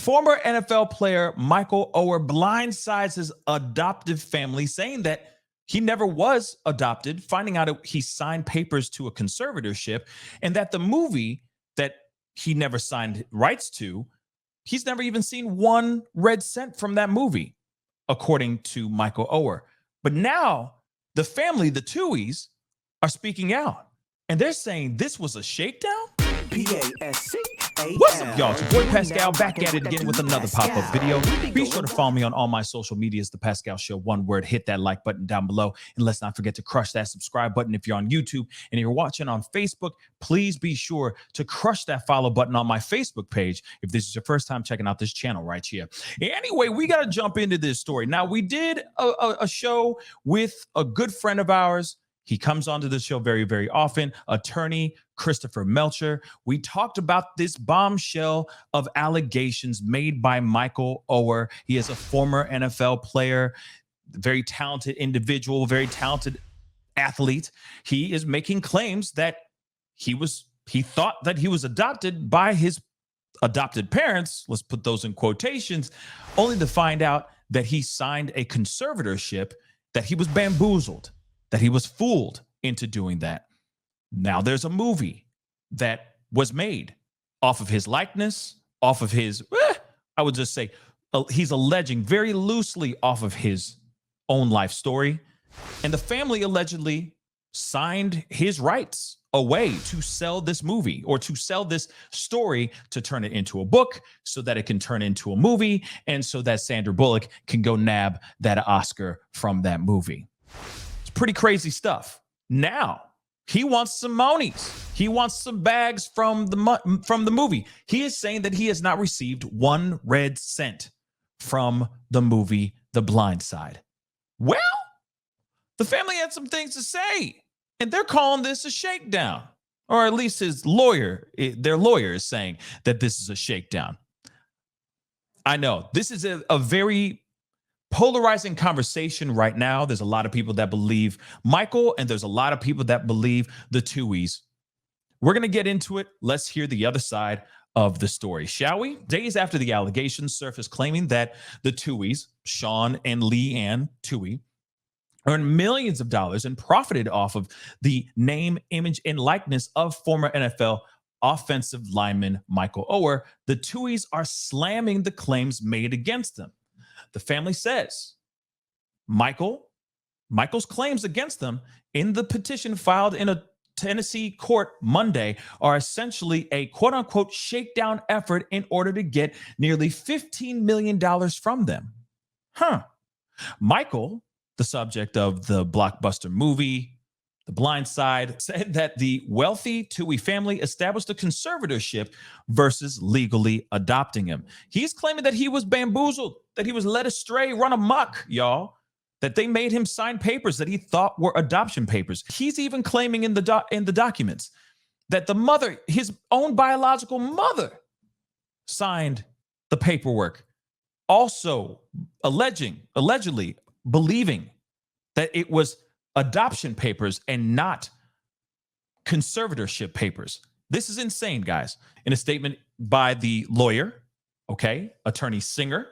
Former NFL player Michael Oher blindsides his adoptive family, saying that he never was adopted, finding out he signed papers to a conservatorship, and that the movie that he never signed rights to, he's never even seen one red cent from that movie, according to Michael Oher. But now the family, the Tuohys, are speaking out, and they're saying this was a shakedown. P-A-S-C-A-L. What's up, y'all? It's your boy Pascal back at it again with another pop-up video. Be sure to follow me on all my social medias, The Pascal Show, one word. Hit that like button down below. And let's not forget to crush that subscribe button if you're on YouTube. And if you're watching on Facebook, please be sure to crush that follow button on my Facebook page if this is your first time checking out this channel right here. Anyway, we got to jump into this story. Now, we did a show with a good friend of ours. He comes onto the show very, very often, attorney Christopher Melcher. We talked about this bombshell of allegations made by Michael Oher. He is a former NFL player, very talented individual, very talented athlete. He is making claims that he thought that he was adopted by his adopted parents, let's put those in quotations, only to find out that he signed a conservatorship, that he was bamboozled, that he was fooled into doing that. Now there's a movie that was made off of his likeness, off of his, I would just say, he's alleging very loosely off of his own life story. And the family allegedly signed his rights away to sell this movie or to sell this story, to turn it into a book so that it can turn into a movie and so that Sandra Bullock can go nab that Oscar from that movie. Pretty crazy stuff. Now he wants some monies. He wants some bags from the movie. He is saying that he has not received one red cent from the movie The Blind Side. Well, the family had some things to say, and they're calling this a shakedown, or at least their lawyer is saying that this is a shakedown. I know this is a very polarizing conversation right now. There's a lot of people that believe Michael, and there's a lot of people that believe the Tuohys. We're going to get into it. Let's hear the other side of the story, shall we? Days after the allegations surfaced claiming that the Tuohys, Sean and Leigh Ann Tuohy, earned millions of dollars and profited off of the name, image, and likeness of former NFL offensive lineman Michael Oher, the Tuohys are slamming the claims made against them. The family says Michael's claims against them in the petition filed in a Tennessee court Monday are essentially a quote unquote shakedown effort in order to get nearly $15 million from them. Michael, the subject of the blockbuster movie The Blind Side, said that the wealthy Tuohy family established a conservatorship versus legally adopting him. He's claiming that he was bamboozled, that he was led astray, run amok, y'all, that they made him sign papers that he thought were adoption papers. He's even claiming in the documents that the mother, his own biological mother, signed the paperwork, also allegedly believing that it was adoption papers and not conservatorship papers. This is insane, guys. In a statement by the lawyer, attorney Singer,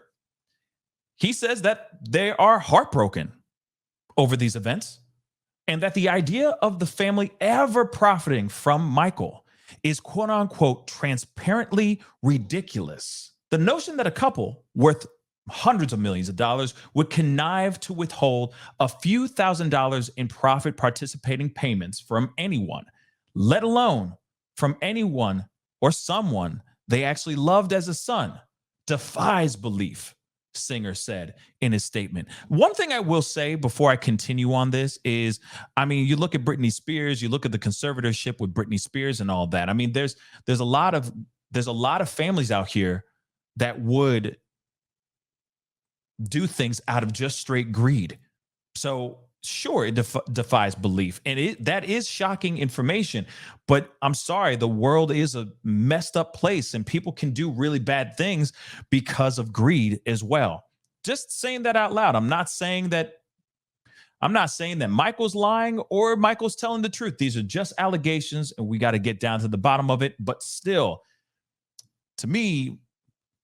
he says that they are heartbroken over these events and that the idea of the family ever profiting from Michael is quote unquote transparently ridiculous. The notion that a couple worth hundreds of millions of dollars would connive to withhold a few $1,000s in profit participating payments from anyone, let alone from anyone or someone they actually loved as a son, defies belief, Singer said in his statement. One thing I will say before I continue on this is, I mean, you look at Britney Spears, you look at the conservatorship with Britney Spears and all that. I mean, there's a lot of families out here that would do things out of just straight greed. So sure, it defies belief. And that is shocking information. But I'm sorry, the world is a messed up place and people can do really bad things because of greed as well. Just saying that out loud. I'm not saying that Michael's lying or Michael's telling the truth. These are just allegations and we got to get down to the bottom of it. But still, to me,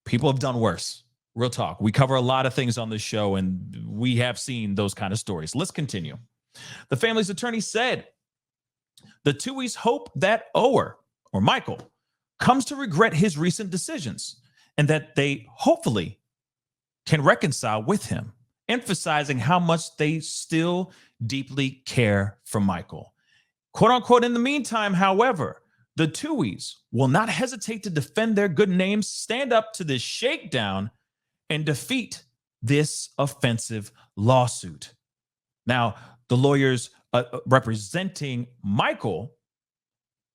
People have done worse. Real talk. We cover a lot of things on this show, and we have seen those kind of stories. Let's continue. The family's attorney said the Tuohys hope that Oher, or Michael, comes to regret his recent decisions and that they hopefully can reconcile with him, emphasizing how much they still deeply care for Michael. Quote unquote, in the meantime, however, the Tuohys will not hesitate to defend their good names, stand up to this shakedown, and defeat this offensive lawsuit. Now, the lawyers representing Michael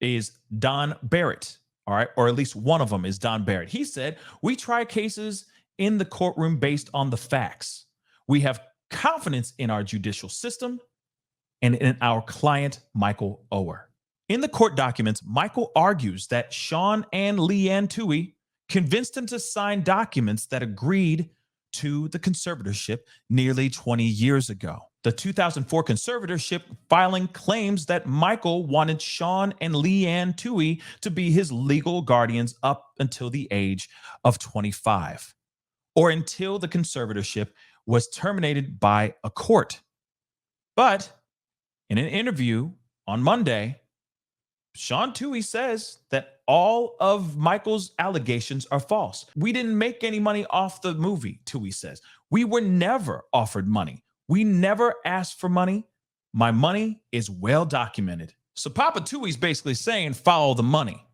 is Don Barrett, all right, or at least one of them is Don Barrett. He said, "We try cases in the courtroom based on the facts. We have confidence in our judicial system and in our client, Michael Oher." In the court documents, Michael argues that Sean and Leanne Tuohy convinced him to sign documents that agreed to the conservatorship nearly 20 years ago. The 2004 conservatorship filing claims that Michael wanted Sean and Leanne Tuohy to be his legal guardians up until the age of 25, or until the conservatorship was terminated by a court. But in an interview on Monday, Sean Tuohy says that all of Michael's allegations are false. "We didn't make any money off the movie," Tuohy says. "We were never offered money. We never asked for money. My money is well documented." So Papa Tuohy's basically saying, follow the money.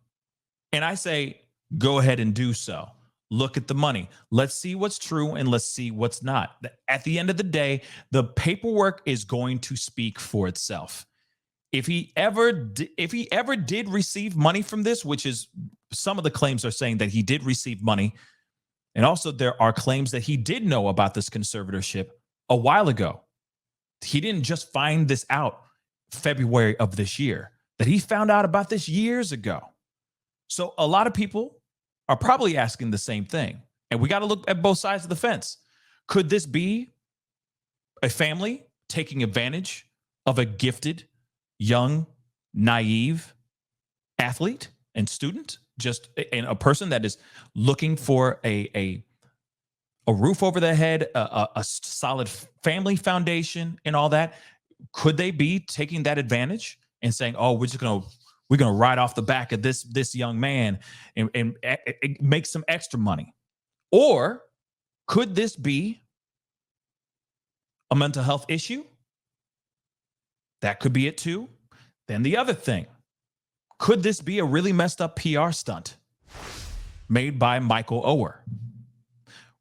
And I say, go ahead and do so. Look at the money. Let's see what's true and let's see what's not. At the end of the day, the paperwork is going to speak for itself. If he ever did receive money from this, which is some of the claims are saying that he did receive money, and also there are claims that he did know about this conservatorship a while ago. He didn't just find this out February of this year, that he found out about this years ago. So a lot of people are probably asking the same thing. And we got to look at both sides of the fence. Could this be a family taking advantage of a gifted, young, naive athlete and student, just a person that is looking for a roof over their head, a solid family foundation and all that? Could they be taking that advantage and saying, "Oh, we're gonna ride off the back of this young man and make some extra money"? Or could this be a mental health issue? That could be it too. Then the other thing, could this be a really messed up PR stunt made by Michael Oher?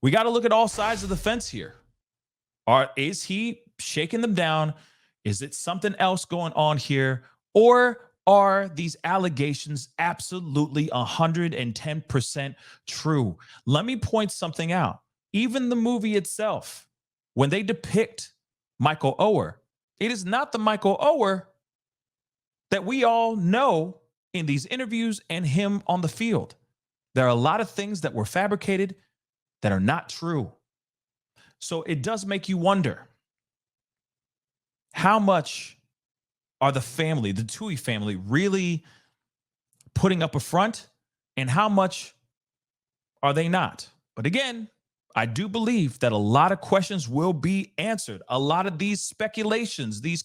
We got to look at all sides of the fence here. Is he shaking them down? Is it something else going on here? Or are these allegations absolutely 110% true? Let me point something out. Even the movie itself, when they depict Michael Oher, it is not the Michael Oher that we all know in these interviews and him on the field. There are a lot of things that were fabricated that are not true. So it does make you wonder, how much are the Tuohy family, really putting up a front, and how much are they not? But again, I do believe that a lot of questions will be answered. A lot of these speculations, these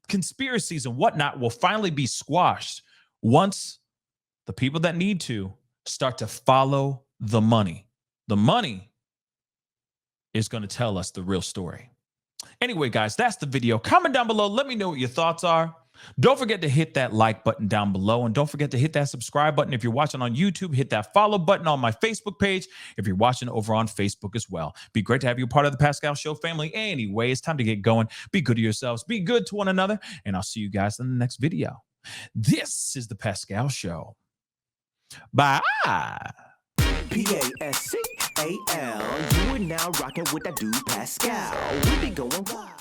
conspiracies and whatnot will finally be squashed once the people that need to start to follow the money. The money is going to tell us the real story. Anyway, guys, that's the video. Comment down below. Let me know what your thoughts are. Don't forget to hit that like button down below. And don't forget to hit that subscribe button. If you're watching on YouTube, hit that follow button on my Facebook page. If you're watching over on Facebook as well. Be great to have you part of the Pascal Show family. Anyway, it's time to get going. Be good to yourselves. Be good to one another. And I'll see you guys in the next video. This is the Pascal Show. Bye. Pascal. You are now rocking with that dude Pascal. We be going wild.